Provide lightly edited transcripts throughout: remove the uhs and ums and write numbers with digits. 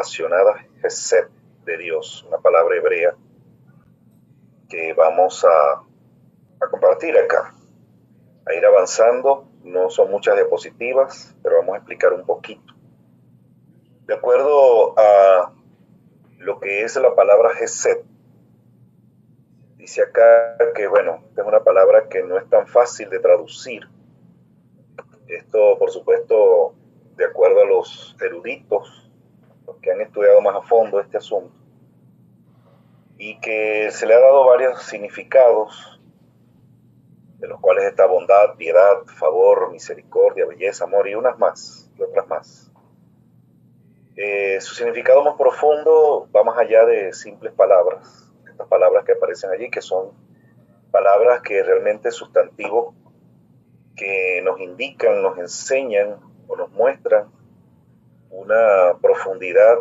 apasionada Hesed de Dios, una palabra hebrea que vamos a compartir acá, a ir avanzando. No son muchas diapositivas, pero vamos a explicar un poquito. De acuerdo a lo que es la palabra Hesed, dice acá que, bueno, es una palabra que no es tan fácil de traducir. Esto, por supuesto, de acuerdo a los eruditos, los que han estudiado más a fondo este asunto, y que se le ha dado varios significados, de los cuales está bondad, piedad, favor, misericordia, belleza, amor y unas más, y otras más. Su significado más profundo va más allá de simples palabras, estas palabras que aparecen allí, que son palabras que realmente sustantivos que nos indican, nos enseñan o nos muestran una profundidad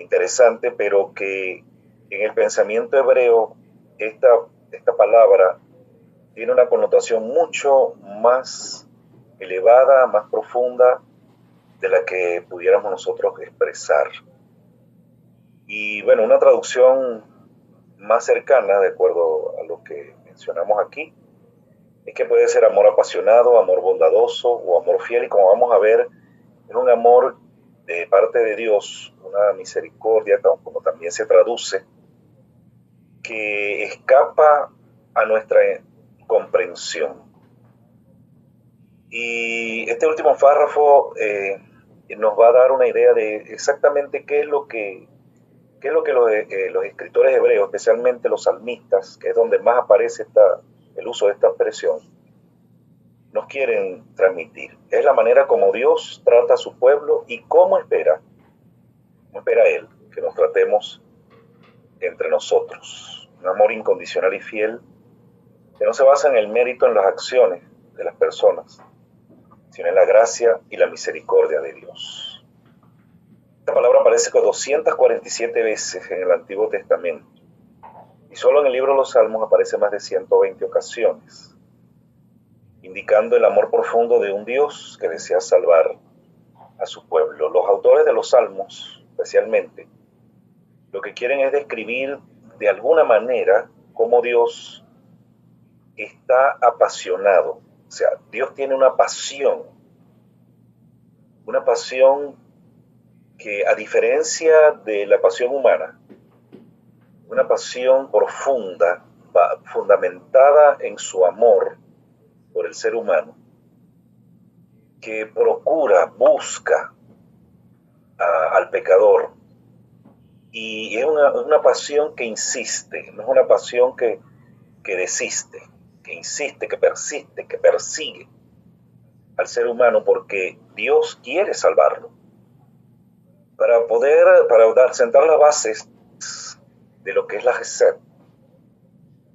interesante, pero que en el pensamiento hebreo esta palabra tiene una connotación mucho más elevada, más profunda de la que pudiéramos nosotros expresar. Y bueno, una traducción más cercana, de acuerdo a lo que mencionamos aquí, es que puede ser amor apasionado, amor bondadoso o amor fiel, y como vamos a ver, es un amor de parte de Dios, una misericordia, como también se traduce, que escapa a nuestra comprensión. Y este último párrafo nos va a dar una idea de exactamente qué es lo que los escritores hebreos, especialmente los salmistas, que es donde más aparece el uso de esta expresión, nos quieren transmitir. Es la manera como Dios trata a su pueblo y cómo espera Él que nos tratemos entre nosotros. Un amor incondicional y fiel que no se basa en el mérito en las acciones de las personas, sino en la gracia y la misericordia de Dios. Esta palabra aparece 247 veces en el Antiguo Testamento y solo en el libro de los Salmos aparece más de 120 ocasiones, indicando el amor profundo de un Dios que desea salvar a su pueblo. Los autores de los Salmos, especialmente, lo que quieren es describir de alguna manera cómo Dios está apasionado. O sea, Dios tiene una pasión que, a diferencia de la pasión humana, una pasión profunda, fundamentada en su amor por el ser humano, que busca al pecador, y es una pasión que insiste, no es una pasión que desiste, que insiste, que persiste, que persigue al ser humano, porque Dios quiere salvarlo. Para sentar las bases de lo que es la Hesed,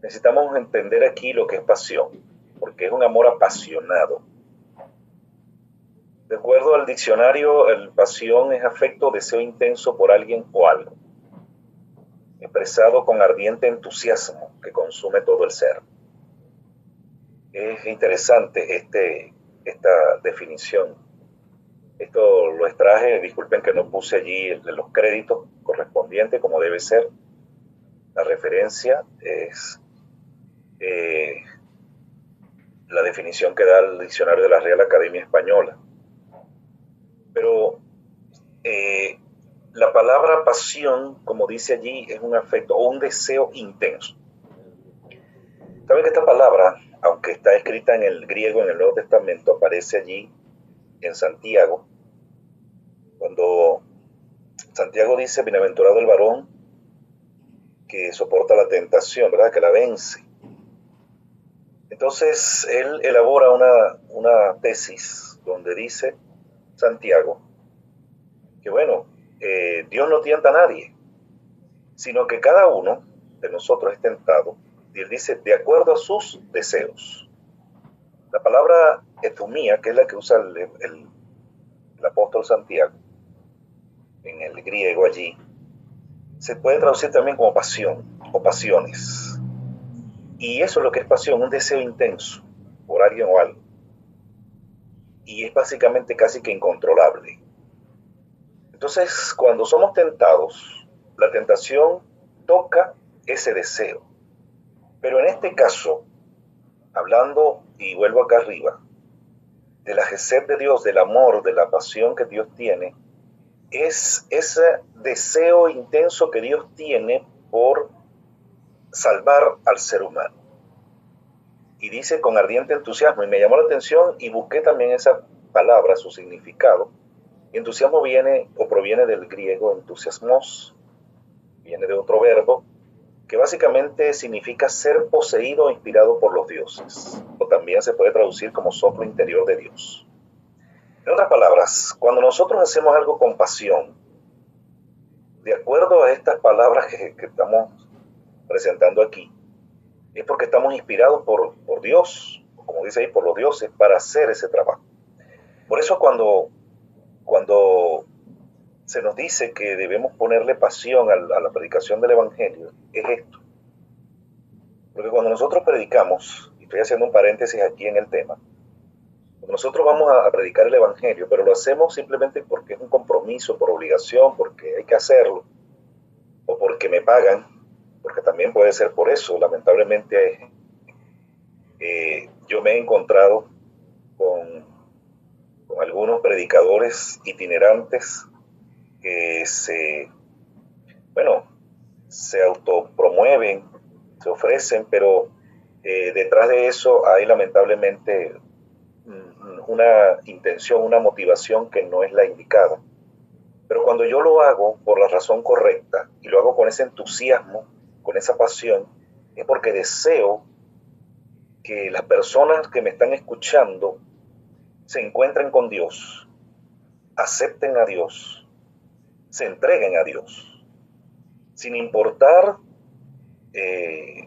necesitamos entender aquí lo que es pasión, porque es un amor apasionado. De acuerdo al diccionario, pasión es afecto o deseo intenso por alguien o algo, expresado con ardiente entusiasmo que consume todo el ser. Es interesante esta definición. Esto lo extraje, disculpen que no puse allí los créditos correspondientes como debe ser. La referencia es la definición que da el diccionario de la Real Academia Española. Pero la palabra pasión, como dice allí, es un afecto o un deseo intenso. Saben que esta palabra, aunque está escrita en el griego en el Nuevo Testamento, aparece allí en Santiago, cuando Santiago dice: bienaventurado el varón que soporta la tentación, ¿verdad? Que la vence. Entonces él elabora una tesis donde dice Santiago que, bueno, Dios no tienta a nadie, sino que cada uno de nosotros es tentado, y él dice, de acuerdo a sus deseos. La palabra etumía, que es la que usa el apóstol Santiago en el griego allí, se puede traducir también como pasión o pasiones. Y eso es lo que es pasión, un deseo intenso por alguien o algo. Y es básicamente casi que incontrolable. Entonces, cuando somos tentados, la tentación toca ese deseo. Pero en este caso, hablando, y vuelvo acá arriba, de la gesed de Dios, del amor, de la pasión que Dios tiene, es ese deseo intenso que Dios tiene por salvar al ser humano. Y dice con ardiente entusiasmo, y me llamó la atención y busqué también esa palabra, su significado. Y entusiasmo viene o proviene del griego entusiasmos, viene de otro verbo, que básicamente significa ser poseído o inspirado por los dioses, o también se puede traducir como soplo interior de Dios. En otras palabras, cuando nosotros hacemos algo con pasión, de acuerdo a estas palabras que estamos presentando aquí, es porque estamos inspirados por Dios, como dice ahí, por los dioses, para hacer ese trabajo. Por eso cuando se nos dice que debemos ponerle pasión a la predicación del Evangelio, es esto. Porque cuando nosotros predicamos, y estoy haciendo un paréntesis aquí en el tema, cuando nosotros vamos a predicar el Evangelio, pero lo hacemos simplemente porque es un compromiso, por obligación, porque hay que hacerlo, o porque me pagan, porque también puede ser por eso. Lamentablemente yo me he encontrado con algunos predicadores itinerantes que se autopromueven, se ofrecen, pero detrás de eso hay lamentablemente una intención, una motivación que no es la indicada. Pero cuando yo lo hago por la razón correcta y lo hago con ese entusiasmo, con esa pasión, es porque deseo que las personas que me están escuchando se encuentren con Dios, acepten a Dios, se entreguen a Dios, sin importar que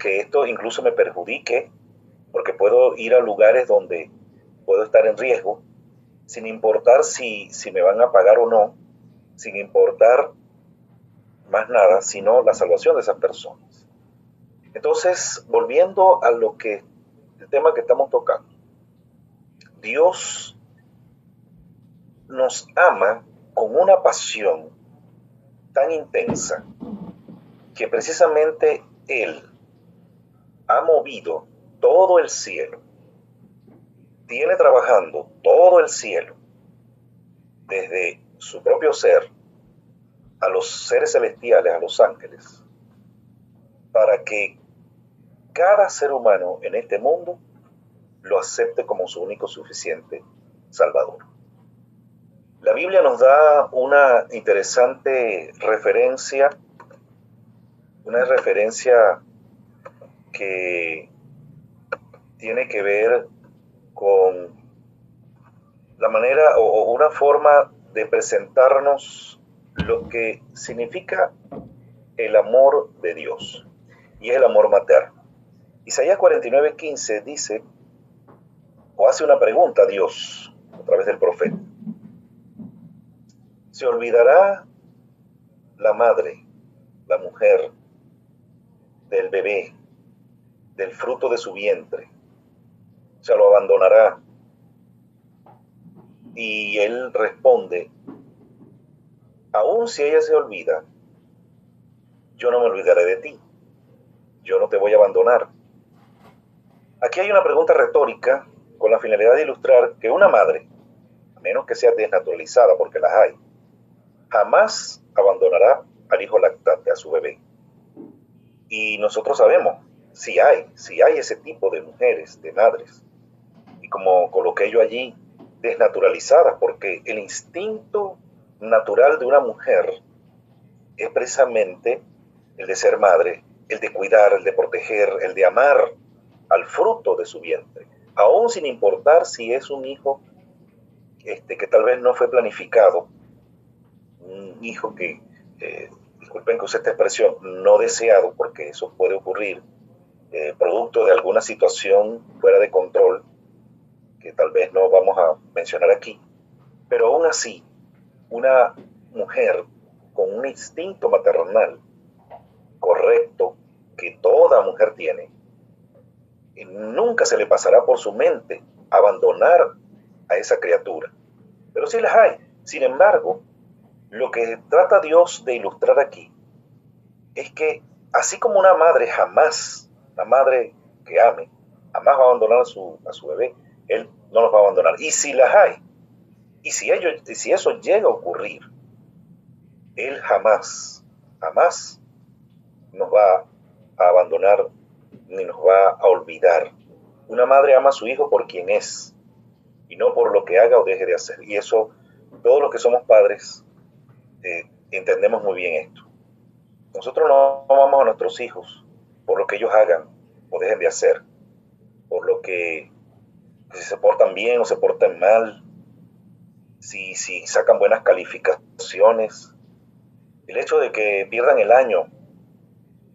esto incluso me perjudique, porque puedo ir a lugares donde puedo estar en riesgo, sin importar si me van a pagar o no, sin importar más nada, sino la salvación de esas personas. Entonces, volviendo a el tema que estamos tocando, Dios nos ama con una pasión tan intensa que precisamente Él ha movido todo el cielo, tiene trabajando todo el cielo, desde su propio ser, a los seres celestiales, a los ángeles, para que cada ser humano en este mundo lo acepte como su único suficiente Salvador. La Biblia nos da una interesante referencia, una referencia que tiene que ver con la manera o una forma de presentarnos lo que significa el amor de Dios, y es el amor materno. Isaías 49:15 dice, o hace una pregunta a Dios a través del profeta: ¿se olvidará la madre, la mujer, del bebé, del fruto de su vientre? ¿Se lo abandonará? Y él responde, aun si ella se olvida, yo no me olvidaré de ti, yo no te voy a abandonar. Aquí hay una pregunta retórica con la finalidad de ilustrar que una madre, a menos que sea desnaturalizada, porque las hay, jamás abandonará al hijo lactante, a su bebé. Y nosotros sabemos, si hay ese tipo de mujeres, de madres, y como coloqué yo allí, desnaturalizadas, porque el instinto natural de una mujer es precisamente el de ser madre, el de cuidar, el de proteger, el de amar al fruto de su vientre, aún sin importar si es un hijo que tal vez no fue planificado, un hijo que, disculpen que use esta expresión, no deseado, porque eso puede ocurrir, producto de alguna situación fuera de control, que tal vez no vamos a mencionar aquí, pero aún así, una mujer con un instinto maternal correcto que toda mujer tiene, nunca se le pasará por su mente abandonar a esa criatura. Pero sí las hay. Sin embargo, lo que trata Dios de ilustrar aquí es que así como una madre jamás, una madre que ame, jamás va a abandonar a su bebé, Él no los va a abandonar. Y si las hay, y si eso llega a ocurrir, Él jamás, jamás nos va a abandonar ni nos va a olvidar. Una madre ama a su hijo por quien es y no por lo que haga o deje de hacer. Y eso, todos los que somos padres, entendemos muy bien esto. Nosotros no amamos a nuestros hijos por lo que ellos hagan o dejen de hacer, por lo que si se portan bien o se portan mal, si sacan buenas calificaciones. El hecho de que pierdan el año,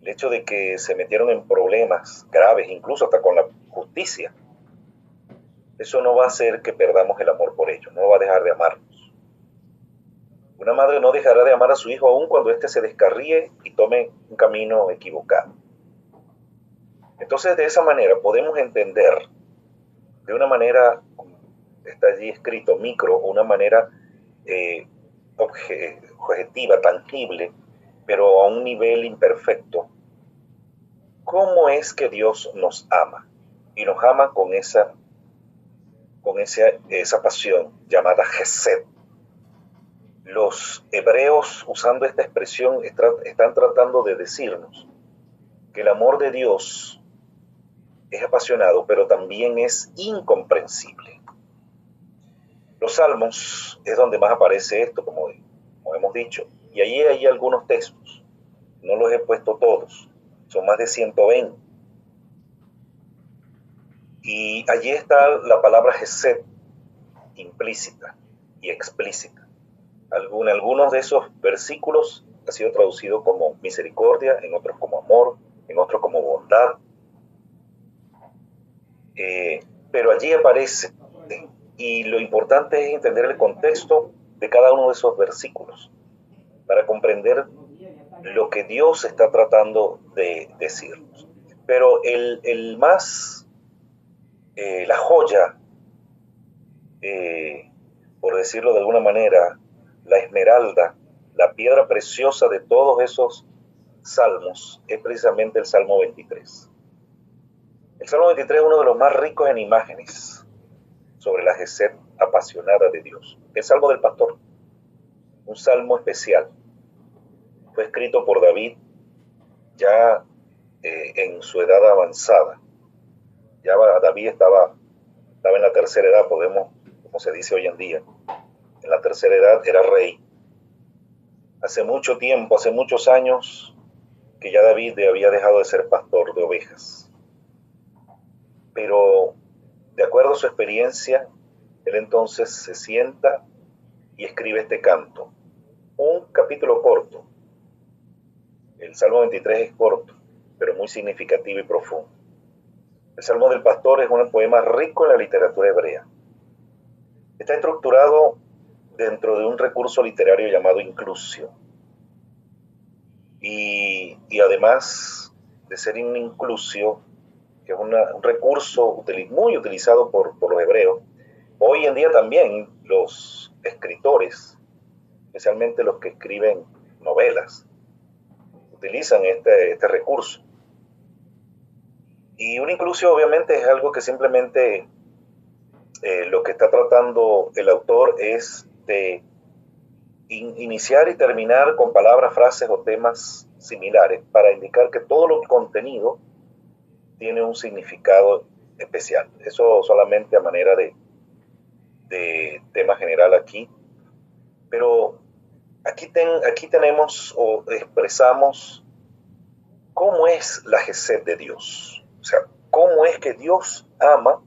el hecho de que se metieron en problemas graves, incluso hasta con la justicia, eso no va a hacer que perdamos el amor por ellos, no va a dejar de amarnos. Una madre no dejará de amar a su hijo aun cuando éste se descarríe y tome un camino equivocado. Entonces, de esa manera podemos entender, de una manera, está allí escrito micro, una manera objetiva, tangible, pero a un nivel imperfecto, cómo es que Dios nos ama. Y nos ama con esa pasión llamada Gesed. Los hebreos, usando esta expresión, están tratando de decirnos que el amor de Dios es apasionado, pero también es incomprensible. Los salmos es donde más aparece esto, como hemos dicho, y allí hay algunos textos, no los he puesto todos, son más de 120. Y allí está la palabra Gesed implícita y explícita. En algunos de esos versículos ha sido traducido como misericordia, en otros como amor, en otros como bondad. Pero allí aparece, y lo importante es entender el contexto de cada uno de esos versículos para comprender lo que Dios está tratando de decirnos. Pero la joya, por decirlo de alguna manera, la esmeralda, la piedra preciosa de todos esos salmos, es precisamente el Salmo 23. El Salmo 23 es uno de los más ricos en imágenes sobre la gesed apasionada de Dios. El Salmo del Pastor, un salmo especial. Fue escrito por David ya en su edad avanzada. Ya David estaba en la tercera edad, como se dice hoy en día. En la tercera edad era rey. Hace mucho tiempo, hace muchos años, que ya David había dejado de ser pastor de ovejas. Pero, de acuerdo a su experiencia, él entonces se sienta y escribe este canto. Un capítulo corto. El Salmo 23 es corto, pero muy significativo y profundo. El Salmo del Pastor es un poema rico en la literatura hebrea. Está estructurado dentro de un recurso literario llamado inclusio. Y además de ser un inclusio, que es un recurso muy utilizado por los hebreos, hoy en día también los escritores, especialmente los que escriben novelas, utilizan este recurso. Y un inclusio obviamente es algo que simplemente lo que está tratando el autor es de iniciar y terminar con palabras, frases o temas similares para indicar que todo el contenido tiene un significado especial. Eso solamente a manera de tema general aquí. Pero aquí tenemos o expresamos cómo es la gesed de Dios. O sea, cómo es que Dios ama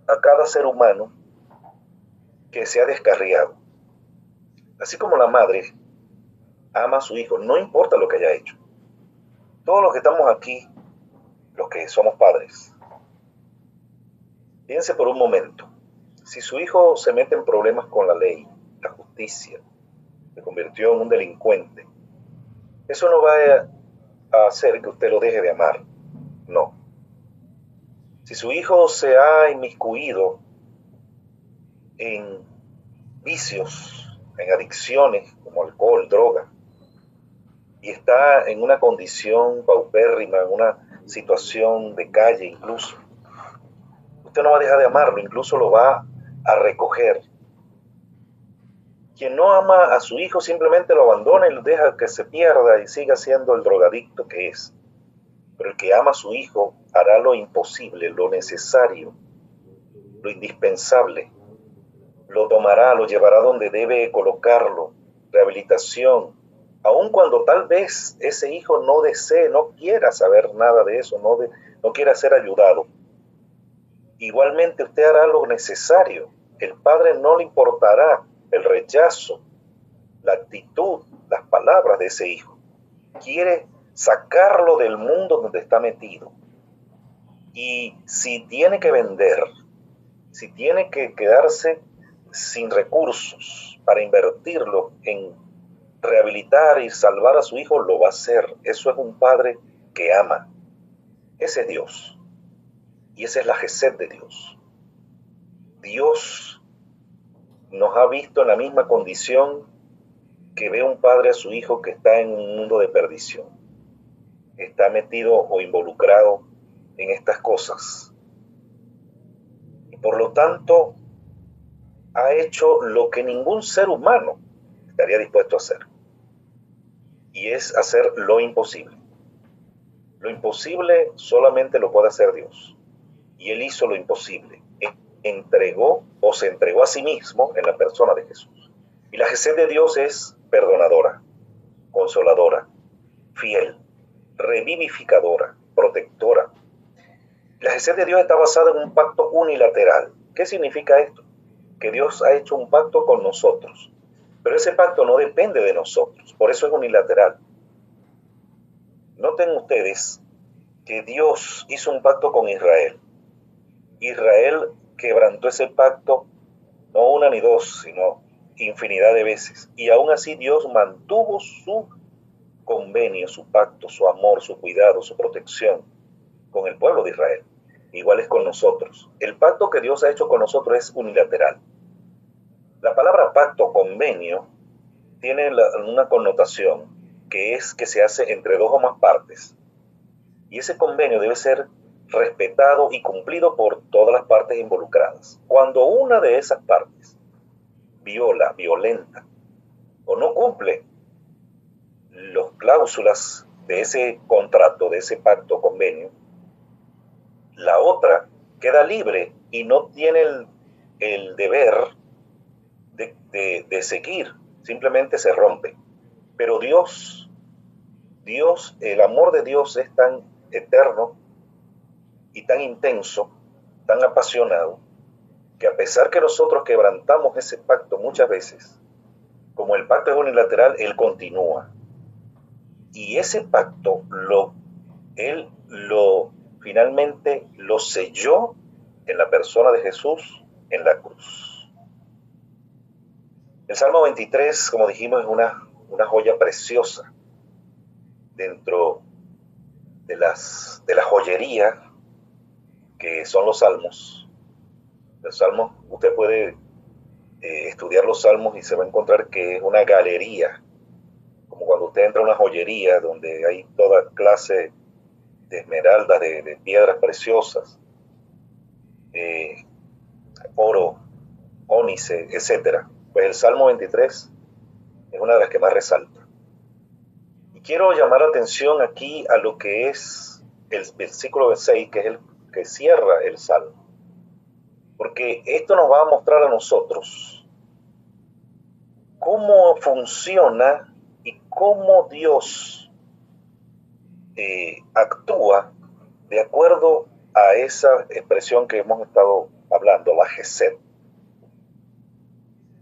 a cada ser humano que se ha descarriado. Así como la madre ama a su hijo, no importa lo que haya hecho. Todos los que estamos aquí, los que somos padres, piense por un momento, si su hijo se mete en problemas con la ley, la justicia, se convirtió en un delincuente, eso no va a hacer que usted lo deje de amar, no. Si su hijo se ha inmiscuido en vicios en adicciones como alcohol, droga, y está en una condición paupérrima, en una situación de calle incluso, usted no va a dejar de amarlo, incluso lo va a recoger. Quien no ama a su hijo simplemente lo abandona y lo deja que se pierda y siga siendo el drogadicto que es. Pero el que ama a su hijo hará lo imposible, lo necesario, lo indispensable. Lo tomará, lo llevará donde debe colocarlo, rehabilitación, aun cuando tal vez ese hijo no desee, no quiera saber nada de eso, no quiera ser ayudado. Igualmente usted hará lo necesario. El padre no le importará el rechazo, la actitud, las palabras de ese hijo. Quiere sacarlo del mundo donde está metido. Y si tiene que vender, si tiene que quedarse sin recursos para invertirlo en rehabilitar y salvar a su hijo, lo va a hacer. Eso es un padre que ama. Ese es Dios. Y esa es la gesed de Dios. Dios nos ha visto en la misma condición que ve un padre a su hijo que está en un mundo de perdición. Está metido o involucrado en estas cosas. Y por lo tanto, ha hecho lo que ningún ser humano estaría dispuesto a hacer. Y es hacer lo imposible. Lo imposible solamente lo puede hacer Dios. Y Él hizo lo imposible. Entregó o se entregó a sí mismo en la persona de Jesús. Y la gesed de Dios es perdonadora, consoladora, fiel, revivificadora, protectora. La gesed de Dios está basada en un pacto unilateral. ¿Qué significa esto? Que Dios ha hecho un pacto con nosotros. Pero ese pacto no depende de nosotros. Por eso es unilateral. Noten ustedes que Dios hizo un pacto con Israel. Israel quebrantó ese pacto no una ni dos, sino infinidad de veces. Y aún así Dios mantuvo su convenio, su pacto, su amor, su cuidado, su protección con el pueblo de Israel. Igual es con nosotros. El pacto que Dios ha hecho con nosotros es unilateral. La palabra pacto, convenio, tiene una connotación que es que se hace entre dos o más partes. Y ese convenio debe ser respetado y cumplido por todas las partes involucradas. Cuando una de esas partes violenta o no cumple las cláusulas de ese contrato, de ese pacto, convenio, la otra queda libre y no tiene el deber de seguir, simplemente se rompe. Pero Dios, el amor de Dios es tan eterno y tan intenso, tan apasionado, que a pesar que nosotros quebrantamos ese pacto muchas veces, como el pacto es unilateral, Él continúa. Y ese pacto, Él finalmente lo selló en la persona de Jesús en la cruz. El Salmo 23, como dijimos, es una joya preciosa dentro de la joyería que son los salmos. Los salmos, usted puede estudiar los salmos y se va a encontrar que es una galería, como cuando usted entra a una joyería donde hay toda clase de esmeraldas, de piedras preciosas, oro, ónice, etc. Pues el Salmo 23 es una de las que más resalta. Y quiero llamar la atención aquí a lo que es el versículo 6, que es el que cierra el Salmo. Porque esto nos va a mostrar a nosotros cómo funciona y cómo Dios actúa de acuerdo a esa expresión que hemos estado hablando, la gesed.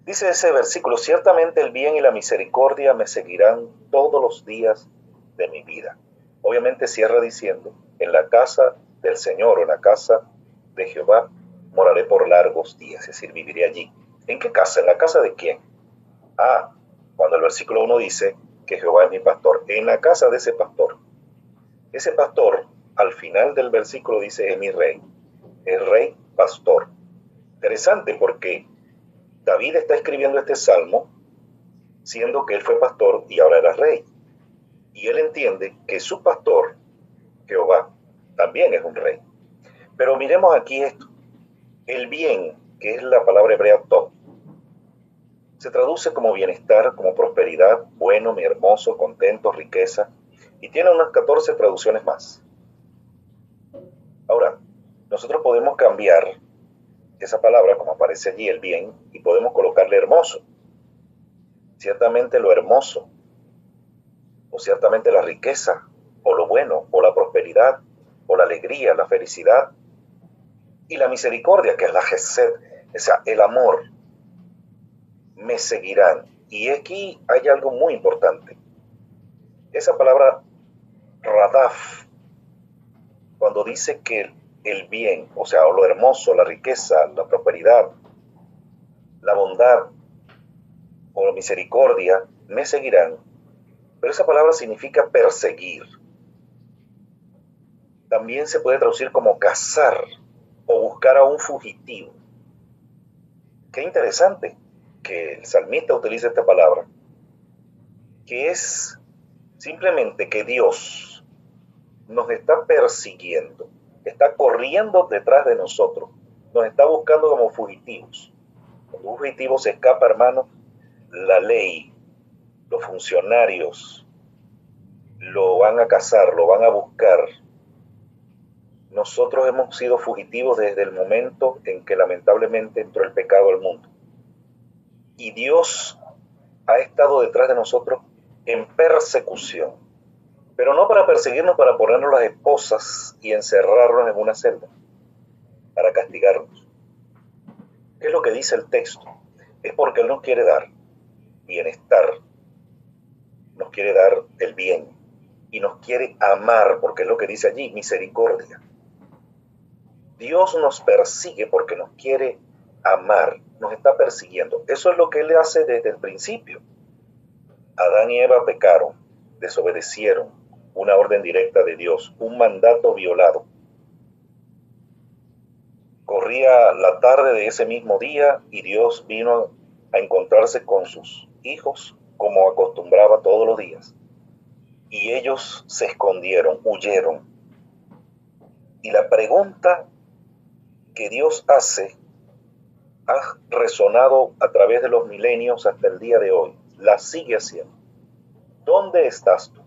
Dice ese versículo: ciertamente el bien y la misericordia me seguirán todos los días de mi vida. Obviamente cierra diciendo: en la casa del Señor o en la casa de Jehová moraré por largos días, es decir, viviré allí. ¿En qué casa? ¿En la casa de quién? Cuando el versículo 1 dice que Jehová es mi pastor, en la casa de ese pastor. Ese pastor, al final del versículo dice: es mi rey, el rey pastor. Interesante, porque David está escribiendo este salmo siendo que él fue pastor y ahora era rey. Y él entiende que su pastor, Jehová, también es un rey. Pero miremos aquí esto. El bien, que es la palabra hebrea top, se traduce como bienestar, como prosperidad, bueno, mi hermoso, contento, riqueza, y tiene unas 14 traducciones más. Ahora, nosotros podemos cambiar esa palabra, como aparece allí, el bien, y podemos colocarle hermoso. Ciertamente lo hermoso, o ciertamente la riqueza, o lo bueno, o la prosperidad, o la alegría, la felicidad, y la misericordia, que es la gesed, o sea, el amor, me seguirán. Y aquí hay algo muy importante. Esa palabra radaf, cuando dice que el bien, o sea, o lo hermoso, la riqueza, la prosperidad, la bondad o la misericordia, me seguirán, pero esa palabra significa perseguir. También se puede traducir como cazar o buscar a un fugitivo. Qué interesante que el salmista utilice esta palabra, que es simplemente que Dios nos está persiguiendo, está corriendo detrás de nosotros, nos está buscando como fugitivos. Cuando un fugitivo se escapa, hermano, la ley, los funcionarios lo van a cazar, lo van a buscar. Nosotros hemos sido fugitivos desde el momento en que lamentablemente entró el pecado al mundo. Y Dios ha estado detrás de nosotros en persecución, pero no para perseguirnos, para ponernos las esposas y encerrarnos en una celda, para castigarnos. ¿Qué es lo que dice el texto? Es porque Él nos quiere dar bienestar, nos quiere dar el bien y nos quiere amar, porque es lo que dice allí, misericordia. Dios nos persigue porque nos quiere amar, nos está persiguiendo. Eso es lo que Él hace desde el principio. Adán y Eva pecaron, desobedecieron una orden directa de Dios, un mandato violado. Corría la tarde de ese mismo día y Dios vino a encontrarse con sus hijos como acostumbraba todos los días. Y ellos se escondieron, huyeron. Y la pregunta que Dios hace ha resonado a través de los milenios hasta el día de hoy. La sigue haciendo. ¿Dónde estás tú?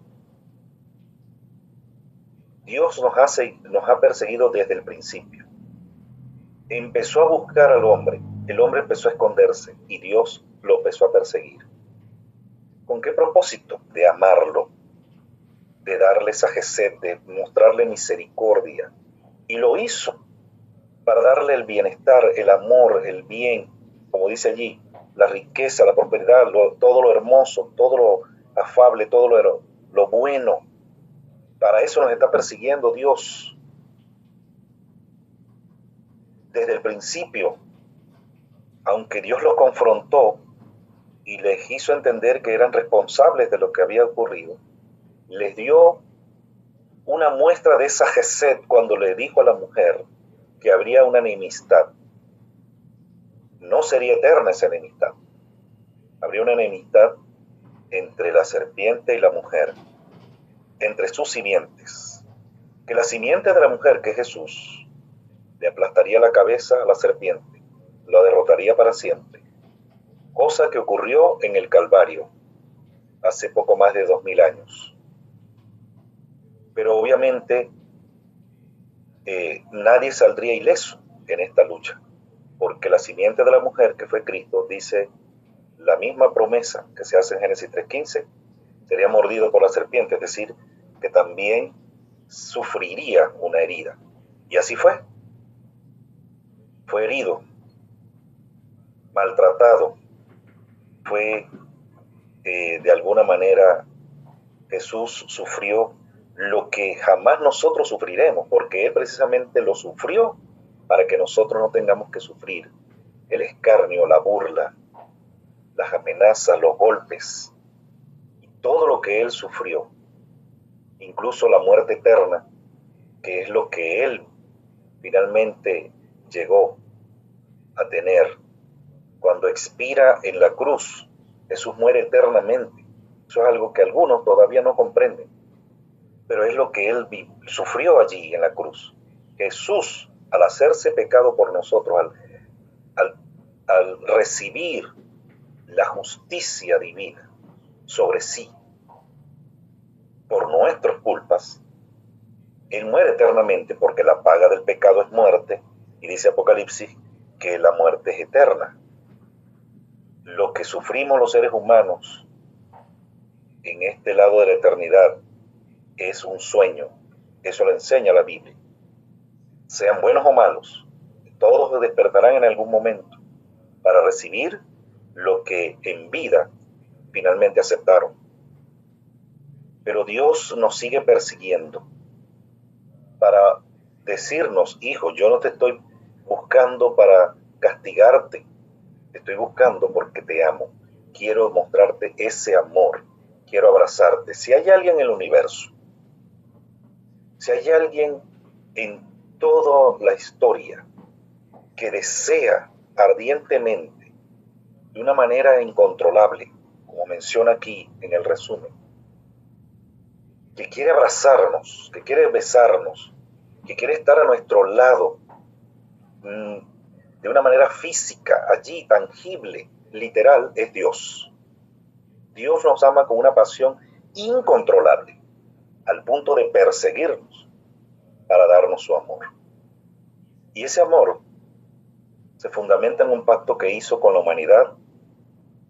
Dios nos ha perseguido desde el principio. Empezó a buscar al hombre, el hombre empezó a esconderse y Dios lo empezó a perseguir. ¿Con qué propósito? De amarlo, de darle esa gesed, de mostrarle misericordia. Y lo hizo para darle el bienestar, el amor, el bien, como dice allí, la riqueza, la prosperidad, todo lo hermoso, todo lo afable, todo lo bueno. Para eso nos está persiguiendo Dios. Desde el principio, aunque Dios los confrontó y les hizo entender que eran responsables de lo que había ocurrido, les dio una muestra de esa gesed cuando le dijo a la mujer que habría una enemistad. No sería eterna esa enemistad. Habría una enemistad entre la serpiente y la mujer, entre sus simientes. Que la simiente de la mujer, que es Jesús, le aplastaría la cabeza a la serpiente, la derrotaría para siempre. Cosa que ocurrió en el Calvario hace poco más de 2000 años. Pero obviamente nadie saldría ileso en esta lucha, porque la simiente de la mujer, que fue Cristo, dice la misma promesa que se hace en Génesis 3:15, sería mordido por la serpiente, es decir, que también sufriría una herida. Y así fue. Fue herido, maltratado, fue de alguna manera Jesús sufrió lo que jamás nosotros sufriremos, porque Él precisamente lo sufrió para que nosotros no tengamos que sufrir el escarnio, la burla, las amenazas, los golpes, y todo lo que Él sufrió, incluso la muerte eterna, que es lo que Él finalmente llegó a tener cuando expira en la cruz. Jesús muere eternamente. Eso es algo que algunos todavía no comprenden, pero es lo que Él sufrió allí en la cruz. Jesús, al hacerse pecado por nosotros, al recibir la justicia divina sobre sí por nuestras culpas, Él muere eternamente porque la paga del pecado es muerte, y dice Apocalipsis que la muerte es eterna. Lo que sufrimos los seres humanos en este lado de la eternidad es un sueño. Eso lo enseña la Biblia. Sean buenos o malos, todos despertarán en algún momento para recibir lo que en vida finalmente aceptaron. Pero Dios nos sigue persiguiendo para decirnos: hijo, yo no te estoy buscando para castigarte, te estoy buscando porque te amo. Quiero mostrarte ese amor, quiero abrazarte. Si hay alguien en el universo, si hay alguien en toda la historia que desea ardientemente, de una manera incontrolable, como menciona aquí en el resumen, que quiere abrazarnos, que quiere besarnos, que quiere estar a nuestro lado de una manera física, allí, tangible, literal, es Dios. Dios nos ama con una pasión incontrolable, al punto de perseguirnos para darnos su amor. Y ese amor se fundamenta en un pacto que hizo con la humanidad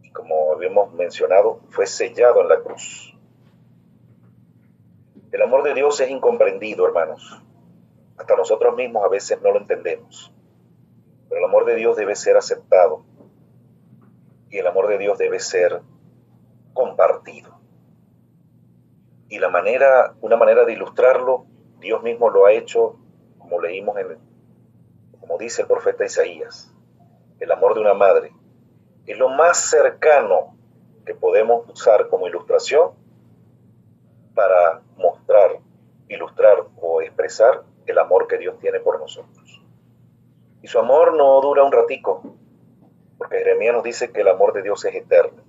y, como habíamos mencionado, fue sellado en la cruz. El amor de Dios es incomprendido, hermanos. Hasta nosotros mismos a veces no lo entendemos. Pero el amor de Dios debe ser aceptado y el amor de Dios debe ser compartido. Y una manera de ilustrarlo, Dios mismo lo ha hecho, como leímos como dice el profeta Isaías. El amor de una madre es lo más cercano que podemos usar como ilustración para mostrar, ilustrar o expresar el amor que Dios tiene por nosotros. Y su amor no dura un ratico, porque Jeremías nos dice que el amor de Dios es eterno.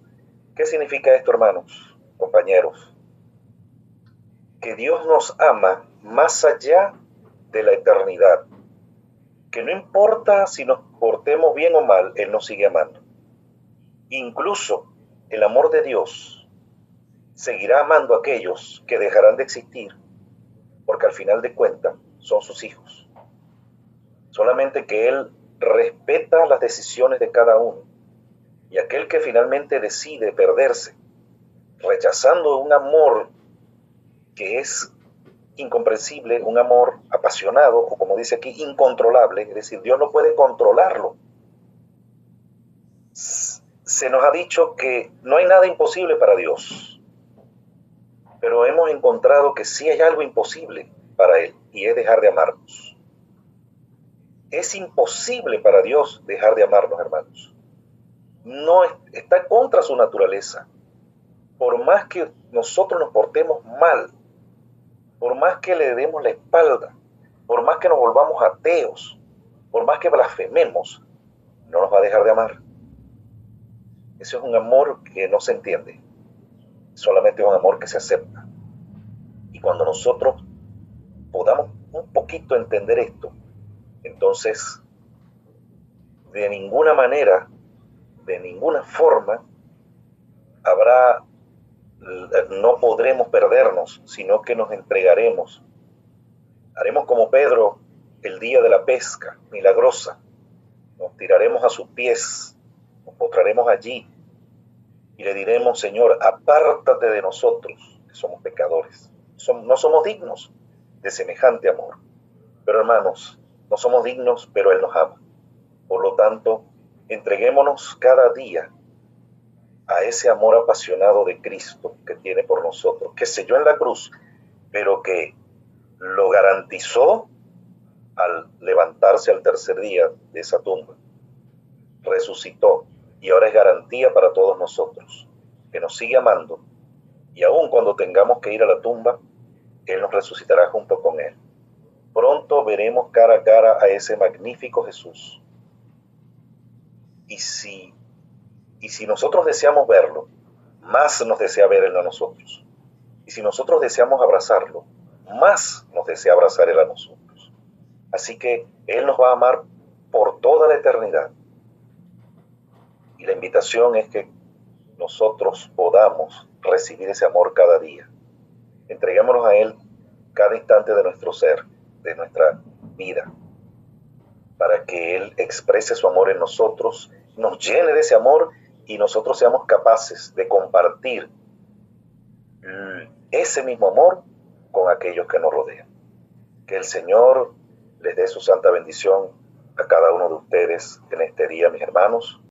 ¿Qué significa esto, hermanos, compañeros? Que Dios nos ama más allá de la eternidad. Que no importa si nos portemos bien o mal, Él nos sigue amando. Incluso el amor de Dios seguirá amando a aquellos que dejarán de existir, porque al final de cuentas son sus hijos. Solamente que Él respeta las decisiones de cada uno. Y aquel que finalmente decide perderse, rechazando un amor que es incomprensible, un amor apasionado, o como dice aquí, incontrolable, es decir, Dios no puede controlarlo. Se nos ha dicho que no hay nada imposible para Dios, pero hemos encontrado que sí hay algo imposible para Él, y es dejar de amarnos. Es imposible para Dios dejar de amarnos, hermanos. No está contra su naturaleza. Por más que nosotros nos portemos mal, por más que le demos la espalda, por más que nos volvamos ateos, por más que blasfememos, no nos va a dejar de amar. Ese es un amor que no se entiende, solamente es un amor que se acepta. Y cuando nosotros podamos un poquito entender esto, entonces de ninguna manera, de ninguna forma, no podremos perdernos, sino que nos entregaremos. Haremos como Pedro el día de la pesca milagrosa. Nos tiraremos a sus pies, nos postraremos allí y le diremos: Señor, apártate de nosotros, que somos pecadores. No somos dignos de semejante amor. Pero hermanos, no somos dignos, pero Él nos ama. Por lo tanto, entreguémonos cada día a ese amor apasionado de Cristo que tiene por nosotros, que selló en la cruz, pero que lo garantizó al levantarse al tercer día de esa tumba. Resucitó y ahora es garantía para todos nosotros, que nos sigue amando, y aun cuando tengamos que ir a la tumba, Él nos resucitará junto con Él. Pronto veremos cara a cara a ese magnífico Jesús. Y si Y si nosotros deseamos verlo, más nos desea ver Él a nosotros. Y si nosotros deseamos abrazarlo, más nos desea abrazar Él a nosotros. Así que Él nos va a amar por toda la eternidad. Y la invitación es que nosotros podamos recibir ese amor cada día. Entreguémonos a Él cada instante de nuestro ser, de nuestra vida, para que Él exprese su amor en nosotros, nos llene de ese amor y nosotros seamos capaces de compartir ese mismo amor con aquellos que nos rodean. Que el Señor les dé su santa bendición a cada uno de ustedes en este día, mis hermanos.